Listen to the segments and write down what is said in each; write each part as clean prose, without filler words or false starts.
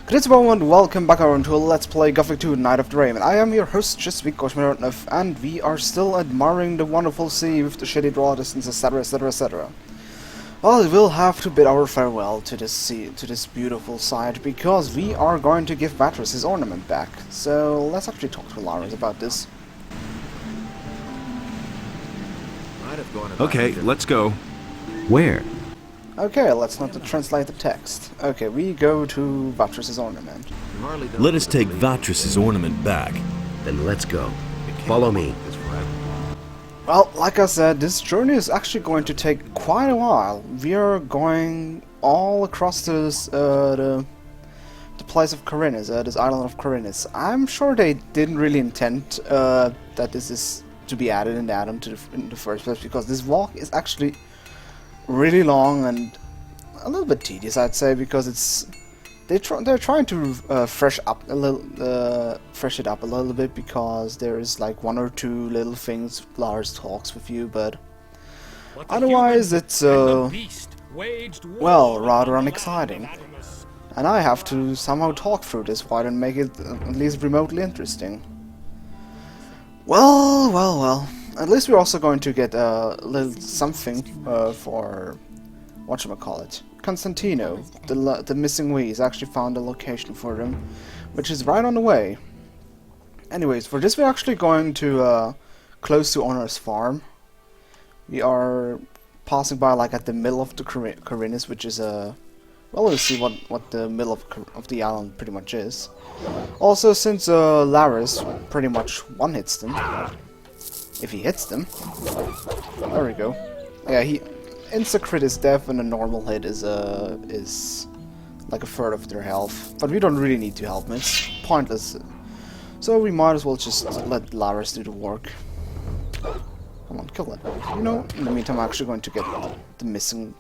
Good moment, welcome back around to Let's Play Gothic 2 Night of the Raven. I am your host, and we are still admiring the wonderful sea with the shady draw distance, etc, etc, etc. Well, we will have to bid our farewell to this sea, to this beautiful sight, because we are going to give Lares his ornament back. So, let's actually talk to Lares about this. Okay, let's go. Where? Okay, let's not translate the text. Okay, we go to Lares' ornament. Let us take Lares' ornament back. Then let's go. Follow me. Well, like I said, this journey is actually going to take quite a while. We are going all across this, the place of Khorinis, this island of Khorinis. I'm sure they didn't really intend that this is to be added in the add-on in the first place, because this vlog is actually really long and a little bit tedious, I'd say, because they're trying to fresh it up a little bit, because there's like one or two little things Lares talks with you, but otherwise it's well, rather unexciting. And I have to somehow talk through this while and make it at least remotely interesting. Well. At least we're also going to get a little something for whatchamacallit. Constantino, the missing Wheeze, actually found a location for them, which is right on the way. Anyways, for this we're actually going to close to Honor's farm. We are passing by like at the middle of the Khorinis, which is well, we'll see what the middle of the island pretty much is. Also, since Lares pretty much one-hits them. If he hits them. There we go. Yeah, insta-crit is death, and a normal hit is like a third of their health. But we don't really need to help him, it's pointless. So we might as well just let Lares do the work. Come on, kill it. You know, in the meantime I'm actually going to get the missing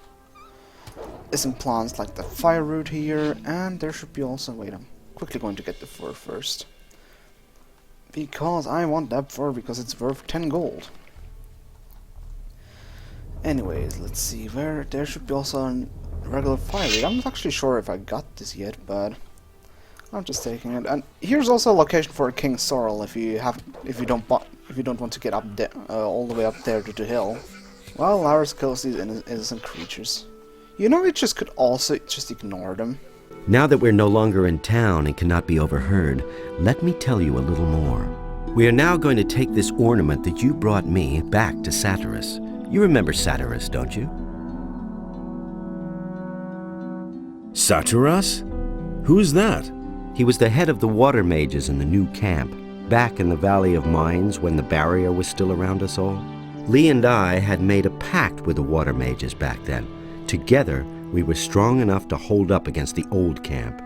plants like the fire root here, and there should be also, wait, I'm quickly going to get the fur first. Because I want that fur, because it's worth 10 gold. Anyways, let's see, there should be also a regular fire rate. I'm not actually sure if I got this yet, but I'm just taking it. And here's also a location for a King's Sorrel if you don't want to get up there, all the way up there to the hill. Well, Lares kills these innocent creatures. You know, we just could also just ignore them. Now that we're no longer in town and cannot be overheard, let me tell you a little more. We are now going to take this ornament that you brought me back to Satyris. You remember Satyris, don't you? Satyris? Who is that? He was the head of the water mages in the new camp, back in the Valley of Mines when the barrier was still around us all. Lee and I had made a pact with the water mages back then. Together, we were strong enough to hold up against the old camp.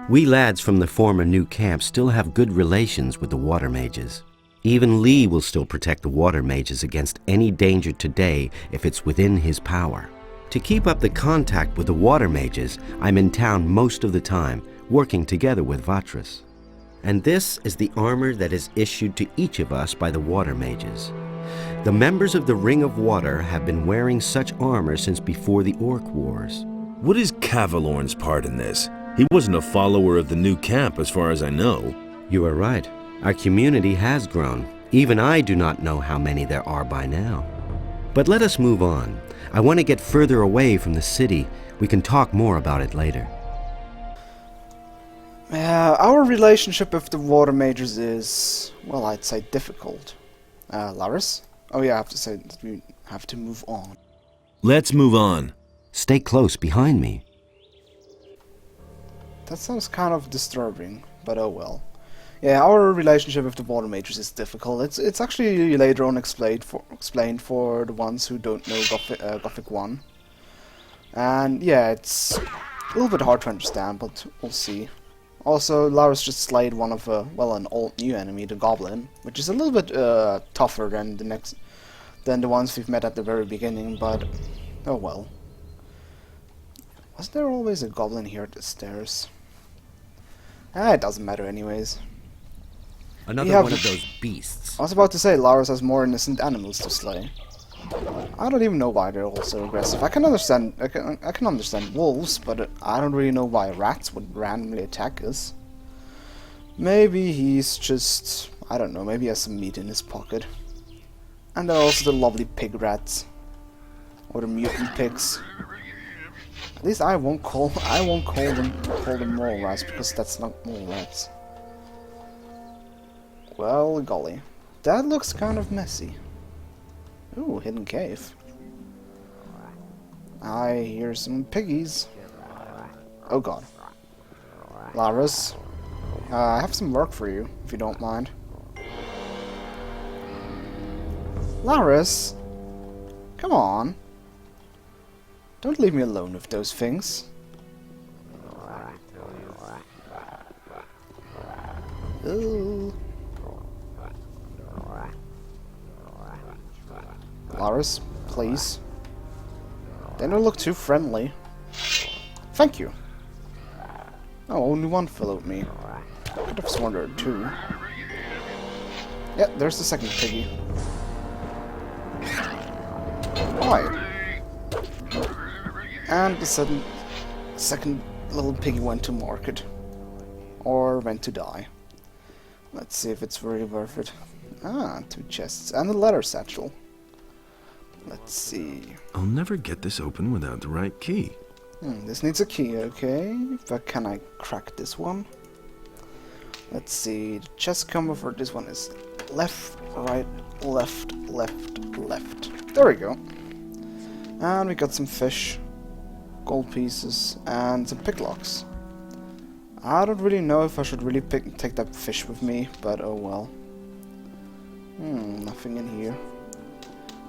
We lads from the former new camp still have good relations with the water mages. Even Lee will still protect the water mages against any danger today if it's within his power. To keep up the contact with the water mages, I'm in town most of the time, working together with Lares. And this is the armor that is issued to each of us by the water mages. The members of the Ring of Water have been wearing such armor since before the Orc Wars. What is Cavalorn's part in this? He wasn't a follower of the new camp as far as I know. You are right. Our community has grown. Even I do not know how many there are by now. But let us move on. I want to get further away from the city. We can talk more about it later. Our relationship with the water mages is, well, I'd say difficult. Lares? Oh yeah, I have to say that we have to move on. Let's move on. Stay close behind me. That sounds kind of disturbing, but oh well. Yeah, our relationship with the water mages is difficult. It's actually later on explained for the ones who don't know Gothic 1. And yeah, it's a little bit hard to understand, but we'll see. Also, Lares just slayed one of an old new enemy, the Goblin, which is a little bit tougher than the ones we've met at the very beginning, but oh well. Was there always a Goblin here at the stairs? It doesn't matter anyways. Another one of those beasts. I was about to say, Lares has more innocent animals to slay. I don't even know why they're all so aggressive. I can understand wolves, but I don't really know why rats would randomly attack us. Maybe he's just, I don't know, maybe he has some meat in his pocket. And there are also the lovely pig rats. Or the mutant pigs. At least I won't call them mole rats, because that's not mole rats. Well, golly. That looks kind of messy. Ooh, hidden cave. I hear some piggies. Oh god. Lares, I have some work for you, if you don't mind. Lares, come on. Don't leave me alone with those things. Ooh. Lares, please. They don't look too friendly. Thank you. Oh, only one followed me. I could have sworn there were two. Yeah, there's the second piggy. Why? And the second little piggy went to market. Or went to die. Let's see if it's really worth it. Ah, 2 chests. And a letter satchel. Let's see. I'll never get this open without the right key. This needs a key, okay. But can I crack this one? Let's see. The chest combo for this one is left, right, left, left, left. There we go. And we got some fish, gold pieces, and some picklocks. I don't really know if I should really take that fish with me, but oh well. Nothing in here.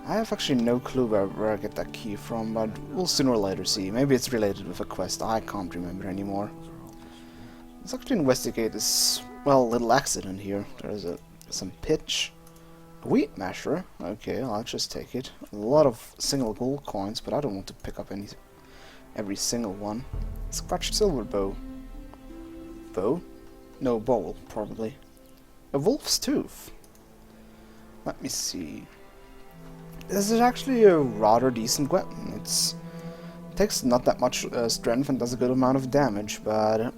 I have actually no clue where I get that key from, but we'll sooner or later see. Maybe it's related with a quest. I can't remember anymore. Let's actually investigate this, well, little accident here. There's some pitch. A wheat masher. Okay, I'll just take it. A lot of single gold coins, but I don't want to pick up every single one. Scratched silver bow. Bow? No, bowl, probably. A wolf's tooth. Let me see. This is actually a rather decent weapon. It takes not that much strength and does a good amount of damage, but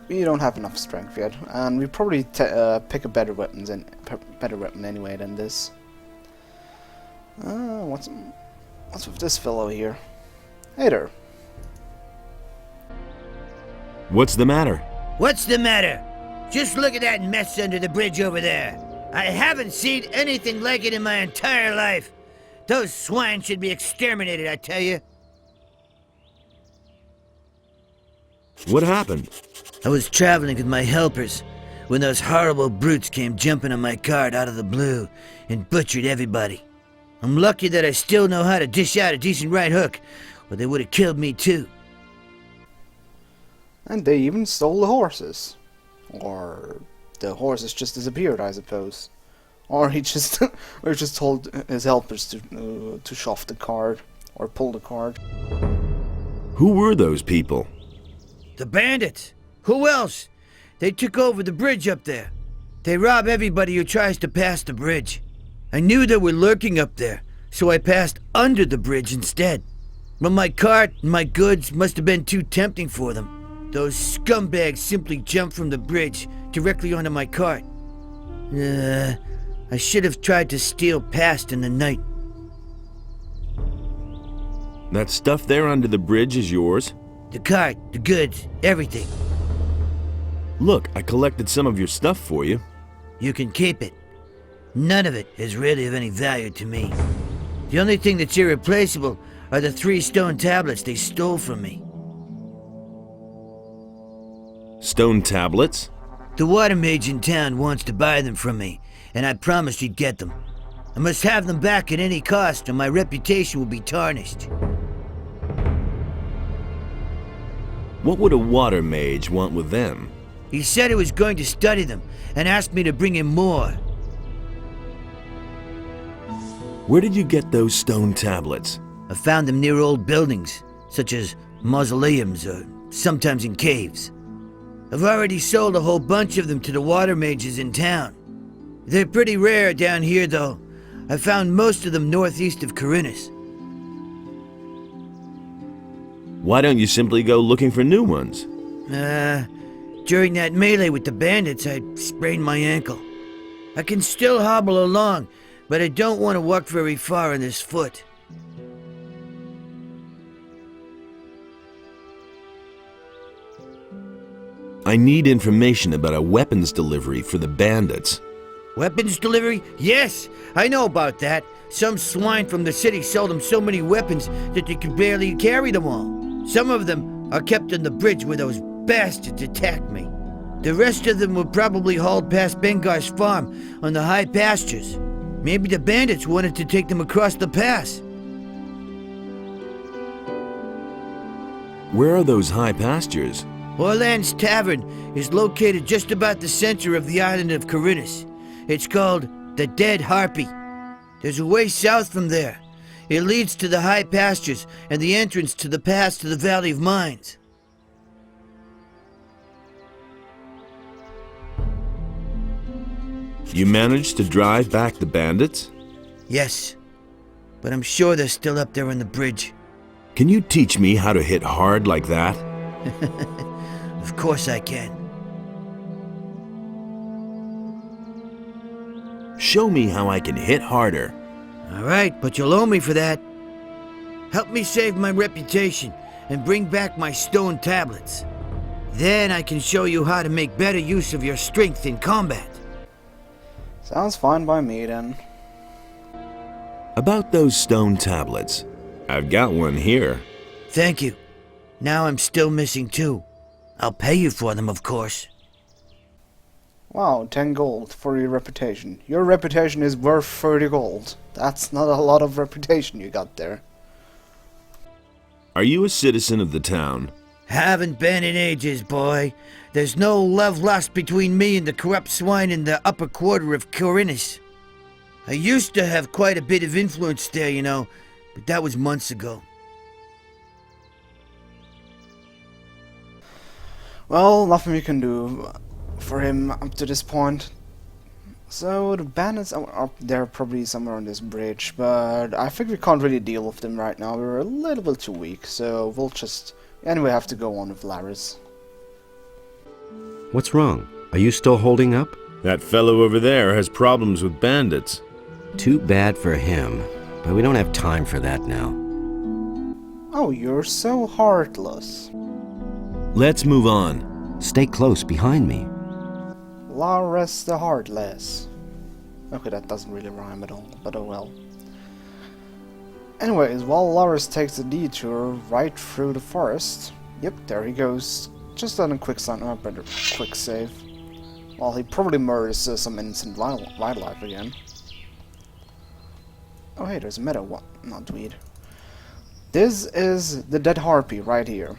we don't have enough strength yet, and we probably pick a better weapon anyway than this. What's with this fellow here? Hey there. What's the matter? What's the matter? Just look at that mess under the bridge over there. I haven't seen anything like it in my entire life. Those swine should be exterminated, I tell you. What happened? I was traveling with my helpers when those horrible brutes came jumping on my cart out of the blue and butchered everybody. I'm lucky that I still know how to dish out a decent right hook, or they would have killed me too. And they even stole the horses. Or the horses just disappeared, I suppose. Or he just told his helpers to shove the cart or pull the cart. Who were those people? The bandits. Who else? They took over the bridge up there. They rob everybody who tries to pass the bridge. I knew they were lurking up there, so I passed under the bridge instead. But my cart and my goods must have been too tempting for them. Those scumbags simply jumped from the bridge directly onto my cart. I should have tried to steal past in the night. That stuff there under the bridge is yours? The cart, the goods, everything. Look, I collected some of your stuff for you. You can keep it. None of it is really of any value to me. The only thing that's irreplaceable are the 3 stone tablets they stole from me. Stone tablets? The water mage in town wants to buy them from me, and I promised he'd get them. I must have them back at any cost, or my reputation will be tarnished. What would a water mage want with them? He said he was going to study them, and asked me to bring him more. Where did you get those stone tablets? I found them near old buildings, such as mausoleums, or sometimes in caves. I've already sold a whole bunch of them to the water mages in town. They're pretty rare down here, though. I found most of them northeast of Khorinis. Why don't you simply go looking for new ones? During that melee with the bandits, I sprained my ankle. I can still hobble along, but I don't want to walk very far on this foot. I need information about a weapons delivery for the bandits. Weapons delivery? Yes, I know about that. Some swine from the city sold them so many weapons that they could barely carry them all. Some of them are kept on the bridge where those bastards attacked me. The rest of them were probably hauled past Bengar's farm on the high pastures. Maybe the bandits wanted to take them across the pass. Where are those high pastures? Orland's Tavern is located just about the center of the island of Khorinis. It's called the Dead Harpy. There's a way south from there. It leads to the high pastures and the entrance to the pass to the Valley of Mines. You managed to drive back the bandits? Yes, but I'm sure they're still up there on the bridge. Can you teach me how to hit hard like that? Of course I can. Show me how I can hit harder. All right, but you'll owe me for that. Help me save my reputation and bring back my stone tablets. Then I can show you how to make better use of your strength in combat. Sounds fine by me then. About those stone tablets. I've got one here. Thank you. Now I'm still missing 2. I'll pay you for them, of course. Wow, 10 gold for your reputation. Your reputation is worth 30 gold. That's not a lot of reputation you got there. Are you a citizen of the town? Haven't been in ages, boy. There's no love lost between me and the corrupt swine in the upper quarter of Khorinis. I used to have quite a bit of influence there, you know, but that was months ago. Well, nothing we can do for him up to this point. So the bandits are up there probably somewhere on this bridge, but I think we can't really deal with them right now. We're a little bit too weak, so we'll just anyway have to go on with Lares. What's wrong? Are you still holding up? That fellow over there has problems with bandits. Too bad for him, but we don't have time for that now. Oh, you're so heartless. Let's move on. Stay close behind me. Lares the Heartless. Okay, that doesn't really rhyme at all, but oh well. Anyways, while Lares takes a detour right through the forest, yep, there he goes. Just on a quick quick save. Well, he probably murders some innocent wildlife again. Oh hey, there's a meadow one, not weed. This is the Dead Harpy right here.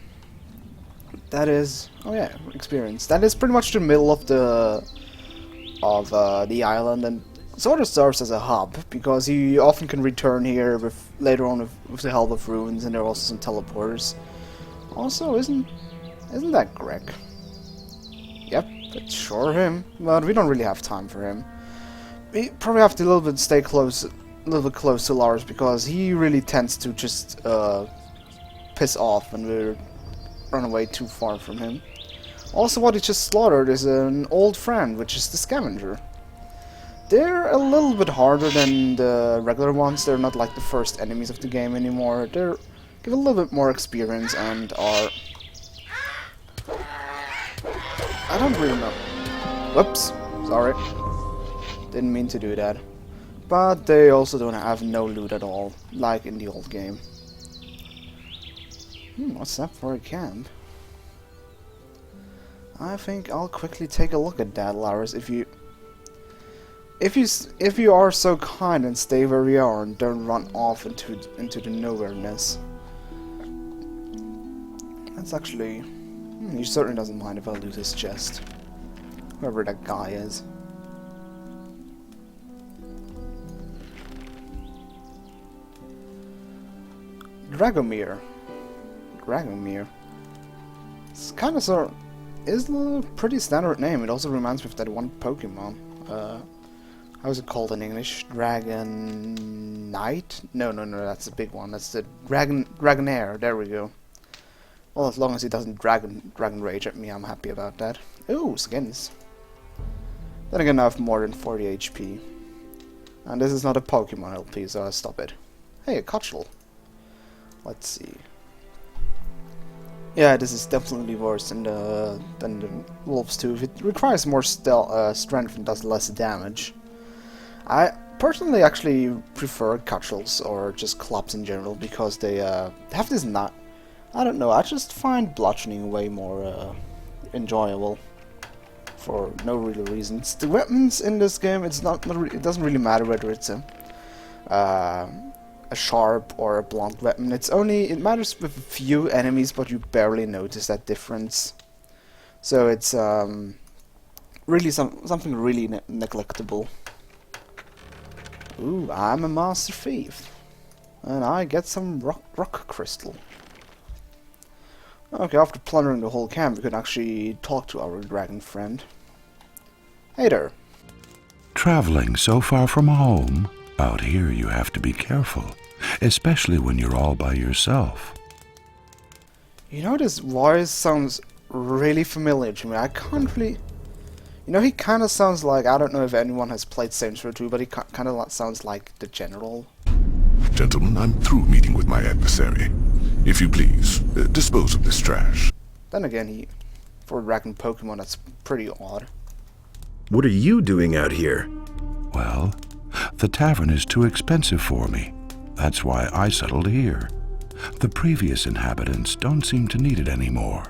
That is, oh yeah, experience. That is pretty much the middle of the island, and sort of serves as a hub because you often can return here with later on with the help of ruins, and there are also some teleporters. Also, isn't that Greg? Yep, that's sure him, but we don't really have time for him. We probably have to stay close to Lares because he really tends to just piss off when we're run away too far from him. Also, what he just slaughtered is an old friend, which is the scavenger. They're a little bit harder than the regular ones. They're not like the first enemies of the game anymore. They're give a little bit more experience and are... I don't really know. Whoops, sorry. Didn't mean to do that. But they also don't have no loot at all, like in the old game. What's that for a camp? I think I'll quickly take a look at that, Lares, if you are so kind and stay where you are and don't run off into the nowhereness. That's actually... he certainly doesn't mind if I lose his chest. Whoever that guy is. Dragomir. It's kind of is a pretty standard name. It also reminds me of that one Pokemon. How's it called in English? Dragon Knight? No, that's the big one. That's the Dragonair. There we go. Well, as long as he doesn't dragon rage at me, I'm happy about that. Ooh, skins. Then again, I have more than 40 HP. And this is not a Pokemon LP, so I'll stop it. Hey, a Cutchel. Let's see. Yeah, this is definitely worse than the Wolves 2. It requires more strength and does less damage. I personally actually prefer Cutchels or just clubs in general because they have this I don't know, I just find bludgeoning way more enjoyable for no real reasons. The weapons in this game, it doesn't really matter whether it's a sharp or a blunt weapon. It matters with a few enemies, but you barely notice that difference. So it's really something really neglectable. Ooh, I'm a master thief, and I get some rock crystal. Okay, after plundering the whole camp, we could actually talk to our dragon friend. Hey there. Traveling so far from home? Out here you have to be careful, especially when you're all by yourself. You know, this voice sounds really familiar to me. I can't really... You know, he kind of sounds like... I don't know if anyone has played Saints Row 2, but he kind of sounds like the General. Gentlemen, I'm through meeting with my adversary. If you please, dispose of this trash. Then again, for a dragon Pokemon, that's pretty odd. What are you doing out here? Well, the tavern is too expensive for me. That's why I settled here. The previous inhabitants don't seem to need it anymore.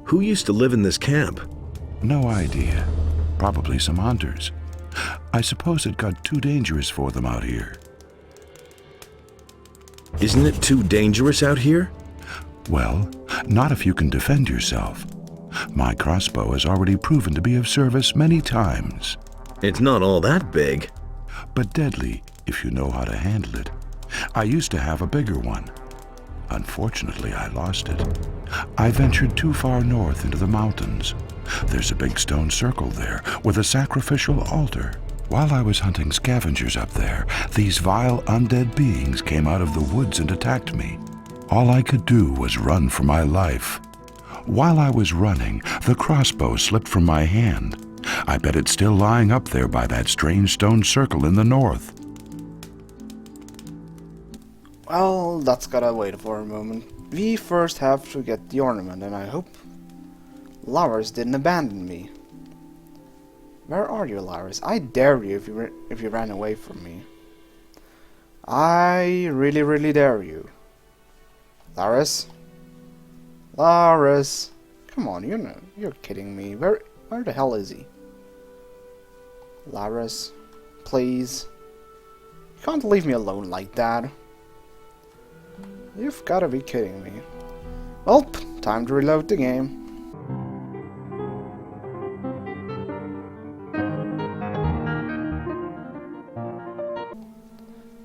Who used to live in this camp? No idea. Probably some hunters. I suppose it got too dangerous for them out here. Isn't it too dangerous out here? Well, not if you can defend yourself. My crossbow has already proven to be of service many times. It's not all that big. But deadly if you know how to handle it. I used to have a bigger one. Unfortunately, I lost it. I ventured too far north into the mountains. There's a big stone circle there with a sacrificial altar. While I was hunting scavengers up there, these vile undead beings came out of the woods and attacked me. All I could do was run for my life. While I was running, the crossbow slipped from my hand. I bet it's still lying up there by that strange stone circle in the north. Well, that's gotta wait for a moment. We first have to get the ornament, and I hope Lares didn't abandon me. Where are you, Lares? I dare you if you ran away from me. I really dare you. Lares? Lares! Come on, you're kidding me. Where the hell is he? Lares, please. You can't leave me alone like that. You've gotta be kidding me. Well, time to reload the game.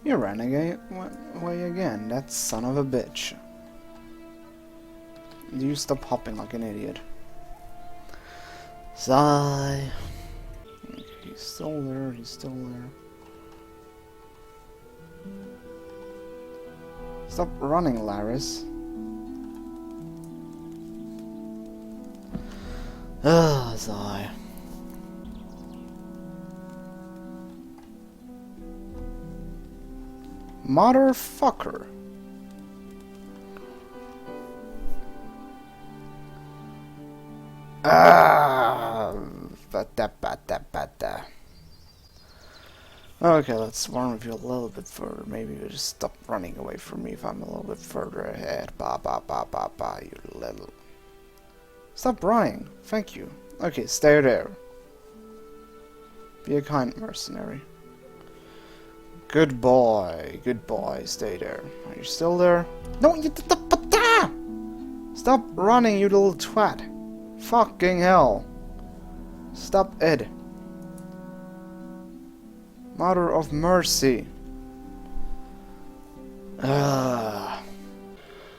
You ran away again, that son of a bitch. You stop hopping like an idiot. Sigh. Okay, he's still there, he's still there. Stop running, Lares. Sigh. Motherfucker. Okay, let's warm up you a little bit further. Maybe you just stop running away from me if I'm a little bit further ahead. You little... Stop running. Thank you. Okay, stay there. Be a kind mercenary. Good boy. Good boy. Stay there. Are you still there? No, you... Stop running, you little twat. Fucking hell. Stop it. Mother of mercy. Why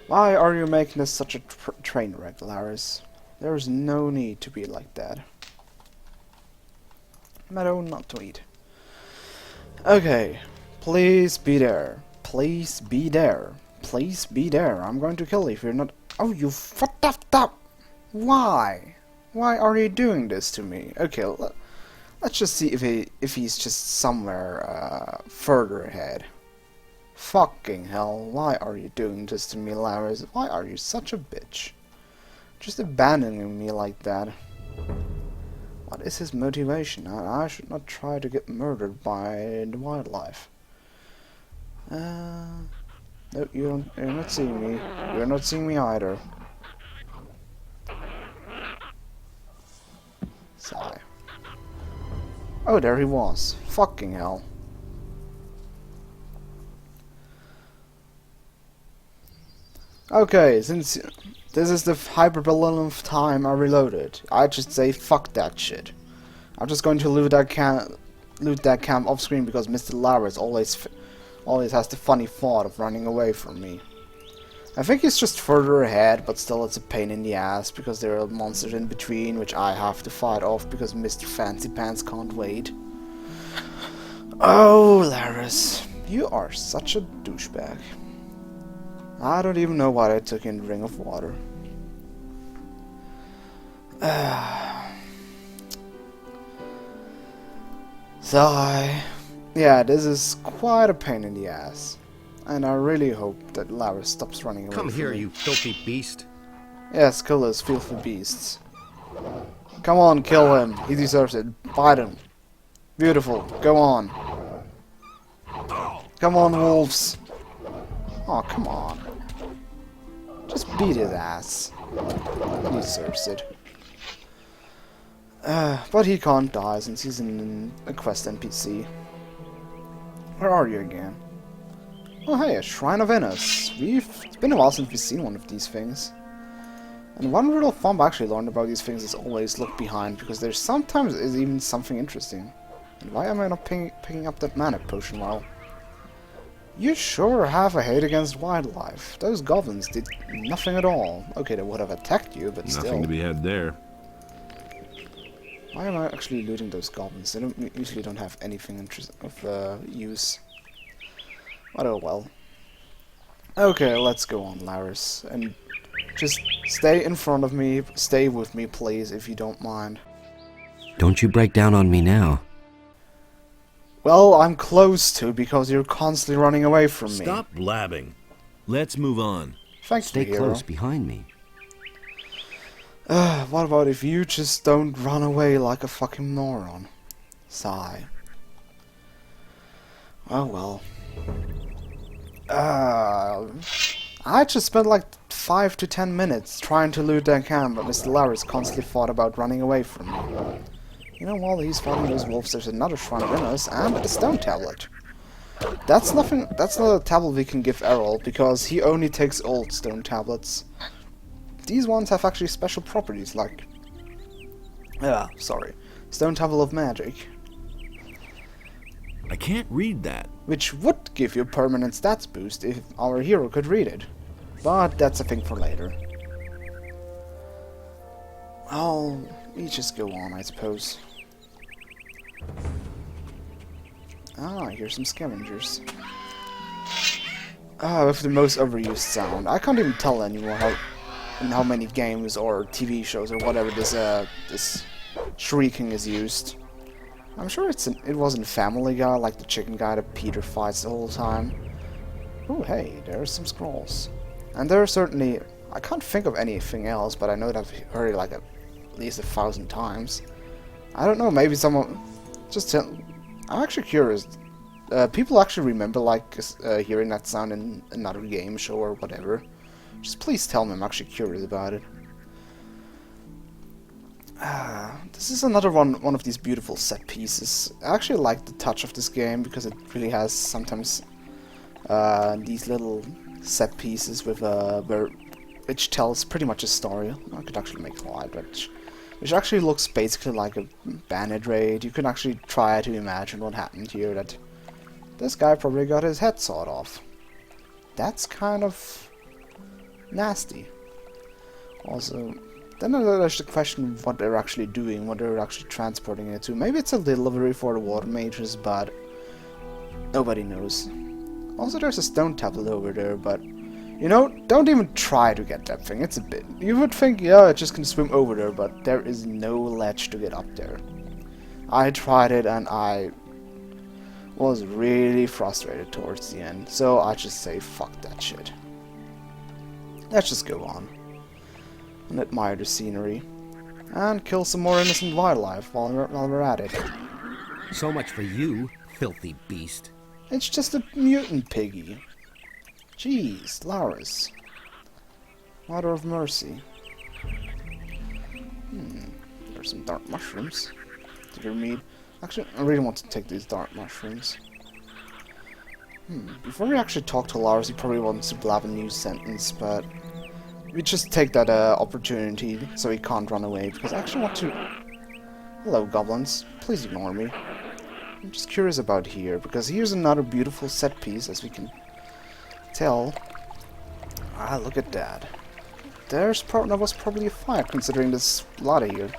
are you making this such a train wreck, Lares? There's no need to be like that. Meadow not to eat. Okay, please be there. Please be there. Please be there. I'm going to kill you if you're not. Oh, you fucked up. Why? Why are you doing this to me? Okay, let's just see if he's just somewhere further ahead. Fucking hell! Why are you doing this to me, Lares? Why are you such a bitch? Just abandoning me like that. What is his motivation? I should not try to get murdered by the wildlife. No, you're not seeing me. You're not seeing me either. Sigh. Oh, there he was. Fucking hell. Okay, since this is the hyperbellum time I reloaded, I just say fuck that shit. I'm just going to loot that camp off screen because Mr. Lares always has the funny thought of running away from me. I think he's just further ahead, but still it's a pain in the ass because there are monsters in between which I have to fight off because Mr. Fancy Pants can't wait. Oh, Lares, you are such a douchebag. I don't even know why I took in the Ring of Water. Yeah, this is quite a pain in the ass. And I really hope that Lares stops running away Come from here, me. you filthy beast. Yes, kill those filthy beasts. Come on, kill him. He deserves it. Bite him. Beautiful. Go on. Come on, wolves. Oh, come on. Just beat his ass. He deserves it. But he can't die since he's in a quest NPC. Where are you again? Oh hey, a Shrine of Innis. It's been a while since we've seen one of these things. And one rule of thumb I actually learned about these things is always look behind, because there's sometimes even something interesting. And why am I not picking up that mana potion? Well, you sure have a hate against wildlife. Those goblins did nothing at all. Okay, they would have attacked you, but still. Nothing to be had there. Why am I actually looting those goblins? They usually don't have anything of use. But oh well. Okay, let's go on, Lares. And just stay in front of me. Stay with me, please, if you don't mind. Don't you break down on me now. Well, I'm close to, because you're constantly running away from me. Stop blabbing. Let's move on. Thanks, Stay hero. close behind me. What about if you just don't run away like a fucking moron? Sigh. Oh well. I just spent like 5 to 10 minutes trying to loot that camp, but Mr. Lares constantly thought about running away from me. You know, while he's fighting those wolves, there's another Shrine of Innis and a stone tablet. That's not a tablet we can give Errol, because he only takes old stone tablets. These ones have actually special properties, like... Stone Tablet of Magic. I can't read that. Which would give you a permanent stats boost if our hero could read it. But that's a thing for later. Well, we just go on, I suppose. Ah, here's some scavengers. With the most overused sound. I can't even tell anymore in how many games or TV shows or whatever this shrieking is used. I'm sure it wasn't Family Guy, like the chicken guy that Peter fights the whole time. Oh hey, there's some scrolls. And there are certainly... I can't think of anything else, but I know that I've heard it like at least 1,000 times. I don't know, maybe someone... I'm actually curious. People actually remember like hearing that sound in another game show or whatever. Just please tell me, I'm actually curious about it. This is another one of these beautiful set pieces. I actually like the touch of this game because it really has sometimes these little set pieces with which tells pretty much a story. I could actually make a slide, which actually looks basically like a bandit raid. You can actually try to imagine what happened here. That this guy probably got his head sawed off. That's kind of nasty. Also, Then there's the question of what they're actually doing, what they're actually transporting it to. Maybe it's a delivery for the water mages, but nobody knows. Also, there's a stone tablet over there, but you know, don't even try to get that thing. It's a bit. You would think, yeah, it's just gonna swim over there, but there is no ledge to get up there. I tried it and I was really frustrated towards the end, so I just say fuck that shit. Let's just go on and admire the scenery and kill some more innocent wildlife while we're at it. So much for you, filthy beast. It's just a mutant piggy. Jeez, Lares. Mother of mercy. There's some dark mushrooms. Deer meat. Actually, I really want to take these dark mushrooms. Before we actually talk to Lares, he probably wants to blab a new sentence, but we just take that opportunity so he can't run away, because I actually want to... Hello, goblins. Please ignore me. I'm just curious about here, because here's another beautiful set piece, as we can tell. Ah, look at that. That was probably a fight, considering this ladder here.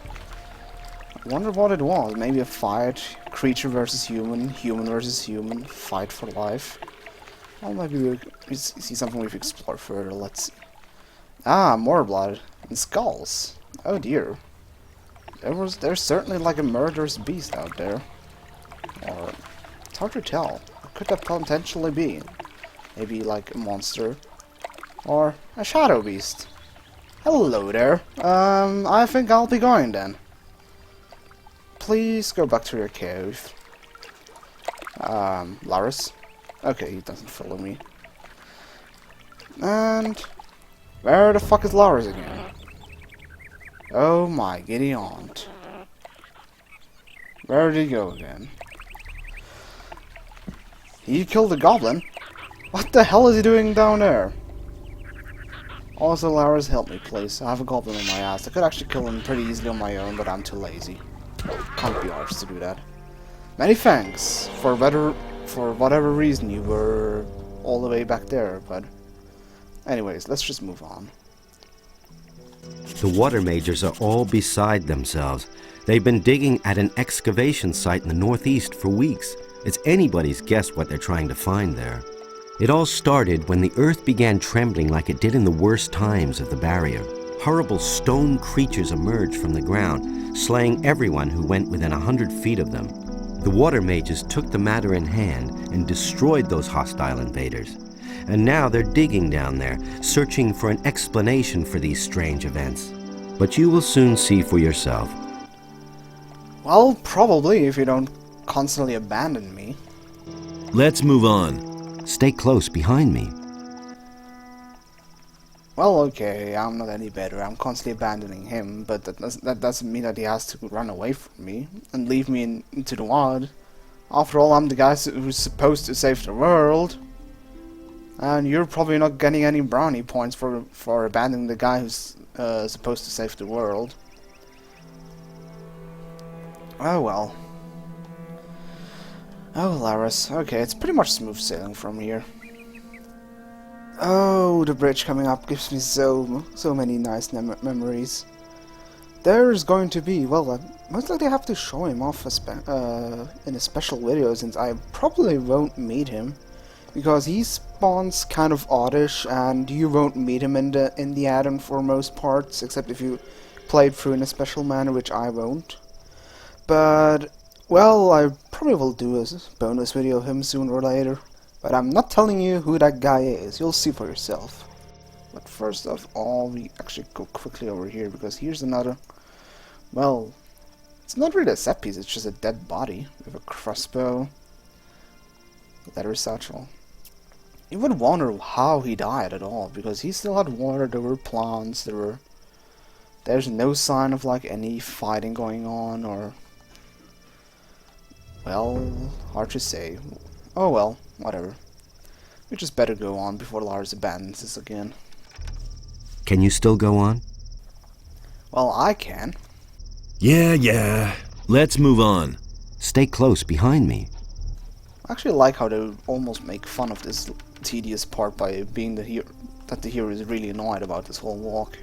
I wonder what it was. Maybe a fight, creature versus human, human versus human, fight for life. Well, maybe we see something we've explored further. Let's see. Ah, more blood and skulls. Oh dear. There's certainly like a murderous beast out there. Or it's hard to tell. What could that potentially be? Maybe like a monster. Or a shadow beast. Hello there. I think I'll be going then. Please go back to your cave. Lares? Okay, he doesn't follow me. And where the fuck is Lares again? Oh my giddy aunt. Where did he go again? He killed a goblin? What the hell is he doing down there? Also, Lares, help me please. I have a goblin on my ass. I could actually kill him pretty easily on my own, but I'm too lazy. Can't be arsed to do that. Many thanks for whatever reason you were all the way back there, but anyways, let's just move on. The water mages are all beside themselves. They've been digging at an excavation site in the northeast for weeks. It's anybody's guess what they're trying to find there. It all started when the earth began trembling like it did in the worst times of the barrier. Horrible stone creatures emerged from the ground, slaying everyone who went within 100 feet of them. The water mages took the matter in hand and destroyed those hostile invaders. And now they're digging down there, searching for an explanation for these strange events. But you will soon see for yourself. Well, probably if you don't constantly abandon me. Let's move on. Stay close behind me. Well, okay, I'm not any better. I'm constantly abandoning him, but that doesn't mean that he has to run away from me and leave me into the wild. After all, I'm the guy who's supposed to save the world. And you're probably not getting any brownie points for abandoning the guy who's supposed to save the world. Oh well. Oh, Lares. Okay, it's pretty much smooth sailing from here. Oh, the bridge coming up gives me so many nice memories. There's going to be, well, most likely I have to show him off in a special video, since I probably won't meet him, because he spawns kind of oddish, and you won't meet him in the add-on for most parts, except if you play it through in a special manner, which I won't. But well, I probably will do a bonus video of him sooner or later. But I'm not telling you who that guy is. You'll see for yourself. But first of all, we actually go quickly over here, because here's another... Well, it's not really a set piece, it's just a dead body with a crossbow, leather satchel. You would wonder how he died at all, because he still had water, there were plants, there's no sign of like any fighting going on, or... Well, hard to say. Oh well, whatever. We just better go on before Lares abandons us again. Can you still go on? Well, I can. Yeah. Let's move on. Stay close behind me. I actually like how they almost make fun of this tedious part by being that the hero is really annoyed about this whole walk.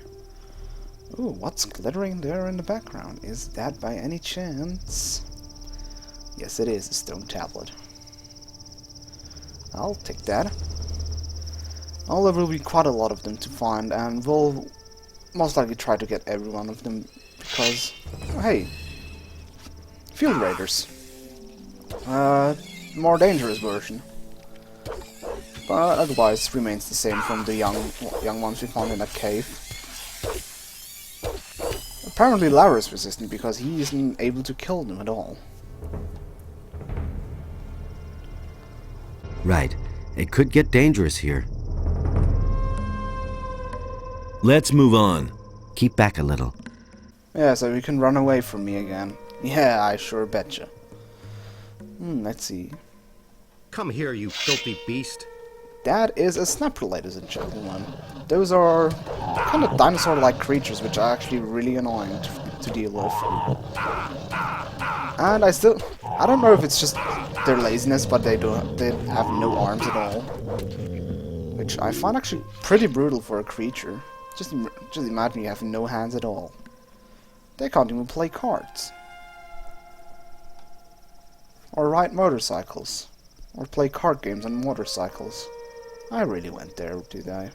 Ooh, what's glittering there in the background? Is that by any chance? Yes, it is a stone tablet. I'll take that. Well, there will be quite a lot of them to find, and we'll most likely try to get every one of them, because, oh, hey, field raiders. More dangerous version. But otherwise remains the same from the young ones we found in that cave. Apparently Lares resistant because he isn't able to kill them at all. Right. It could get dangerous here. Let's move on. Keep back a little. Yeah, so you can run away from me again. Yeah, I sure betcha. Let's see. Come here, you filthy beast. That is a snapper, ladies and gentlemen. Those are kind of dinosaur-like creatures which are actually really annoying to deal with. And I don't know if it's just their laziness, but they have no arms at all. Which I find actually pretty brutal for a creature. Just imagine you have no hands at all. They can't even play cards. Or ride motorcycles. Or play card games on motorcycles. I really went there, did I?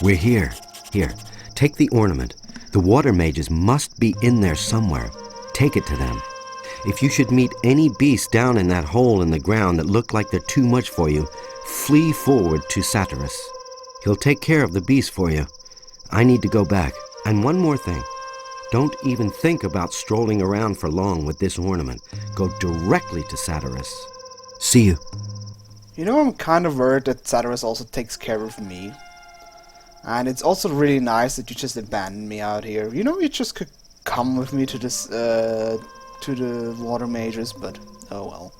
We're here. Here, take the ornament. The water mages must be in there somewhere. Take it to them. If you should meet any beast down in that hole in the ground that look like they're too much for you, flee forward to Satyrus. He'll take care of the beast for you. I need to go back. And one more thing. Don't even think about strolling around for long with this ornament. Go directly to Satyrus. See you. You know, I'm kind of worried that Satyrus also takes care of me. And it's also really nice that you just abandoned me out here. You know, you just could come with me to this, to the water mages, but oh well.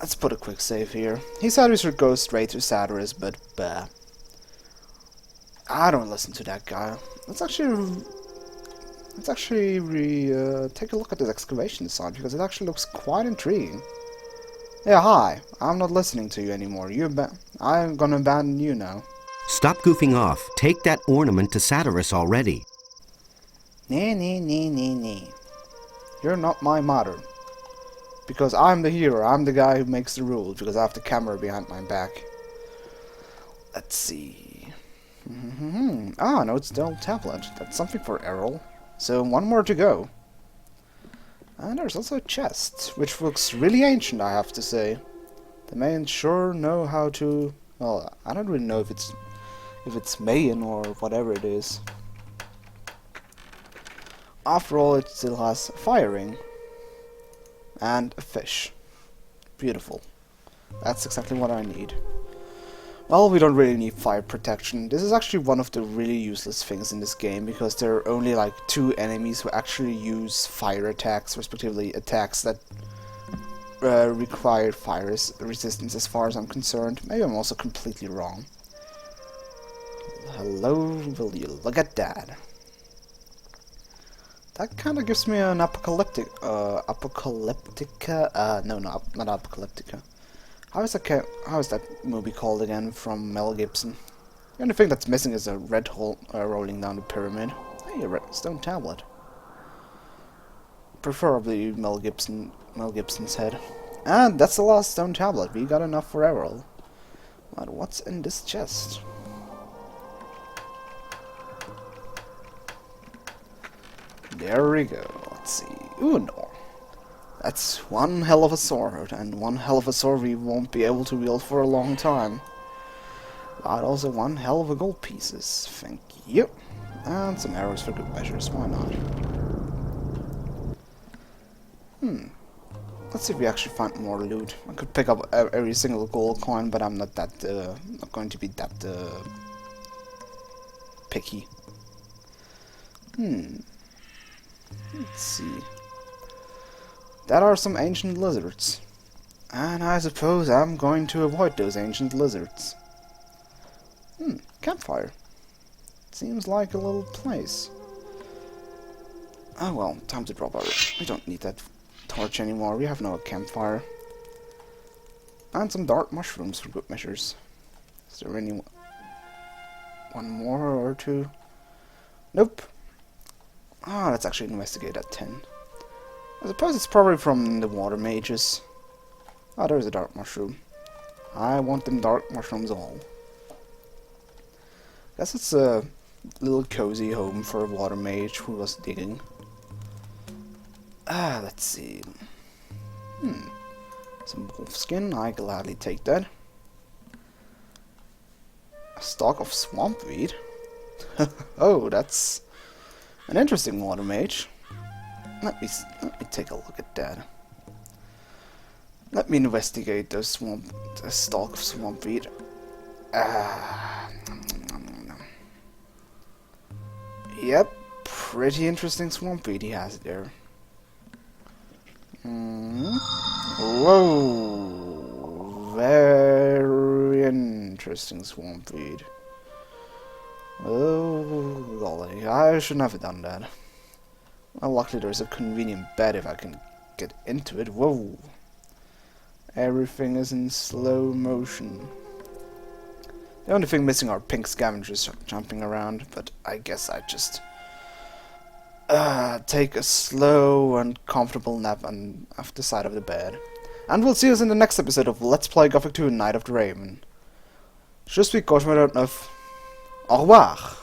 Let's put a quick save here. He said we should go straight to Satyrus, but bah. I don't listen to that guy. Let's actually take a look at this excavation site, because it actually looks quite intriguing. Yeah, hi. I'm not listening to you anymore. I'm gonna abandon you now. Stop goofing off. Take that ornament to Satyrus already. Nee. You're not my mother. Because I'm the hero. I'm the guy who makes the rules, because I have the camera behind my back. Let's see. Ah, no, it's the old tablet. That's something for Errol. So, one more to go. And there's also a chest, which looks really ancient, I have to say. The Mayans sure know how to... Well, I don't really know if it's Mayan or whatever it is. After all, it still has fire ring. And a fish. Beautiful. That's exactly what I need. Well, we don't really need fire protection. This is actually one of the really useless things in this game, because there are only like 2 enemies who actually use fire attacks, respectively attacks that require fire resistance as far as I'm concerned. Maybe I'm also completely wrong. Hello, will you look at that? That kind of gives me an not apocalyptica. How is that movie called again from Mel Gibson? The only thing that's missing is a red hole rolling down the pyramid. Hey, a red stone tablet. Preferably Mel Gibson's head. And that's the last stone tablet. We got enough for Errol. But what's in this chest? There we go. Let's see. Ooh, no. That's one hell of a sword, and one hell of a sword we won't be able to wield for a long time. But also one hell of a gold pieces. Thank you. And some arrows for good measures. Why not? Let's see if we actually find more loot. I could pick up every single gold coin, but I'm not that not going to be that picky. Let's see. That are some ancient lizards. And I suppose I'm going to avoid those ancient lizards. Campfire. Seems like a little place. Oh well, time to drop our... We don't need that torch anymore. We have no campfire. And some dark mushrooms for good measures. Is there any... one more or two. Nope. Ah, let's actually investigate that 10. I suppose it's probably from the water mages. Ah, there's a dark mushroom. I want them dark mushrooms all. Guess it's a little cozy home for a water mage who was digging. Ah, let's see. Some wolf skin, I gladly take that. A stalk of swampweed. Oh, that's an interesting water mage. Let me take a look at that. Let me investigate the stalk of swampweed. Yep, pretty interesting swampweed he has there. Whoa, very interesting swampweed. Oh, golly, I shouldn't have done that. Well, luckily there's a convenient bed if I can get into it. Whoa. Everything is in slow motion. The only thing missing are pink scavengers jumping around, but I guess I just take a slow and comfortable nap on the side of the bed. And we'll see us in the next episode of Let's Play Gothic 2 Night of the Raven. Je suis Cauchemar. Au revoir.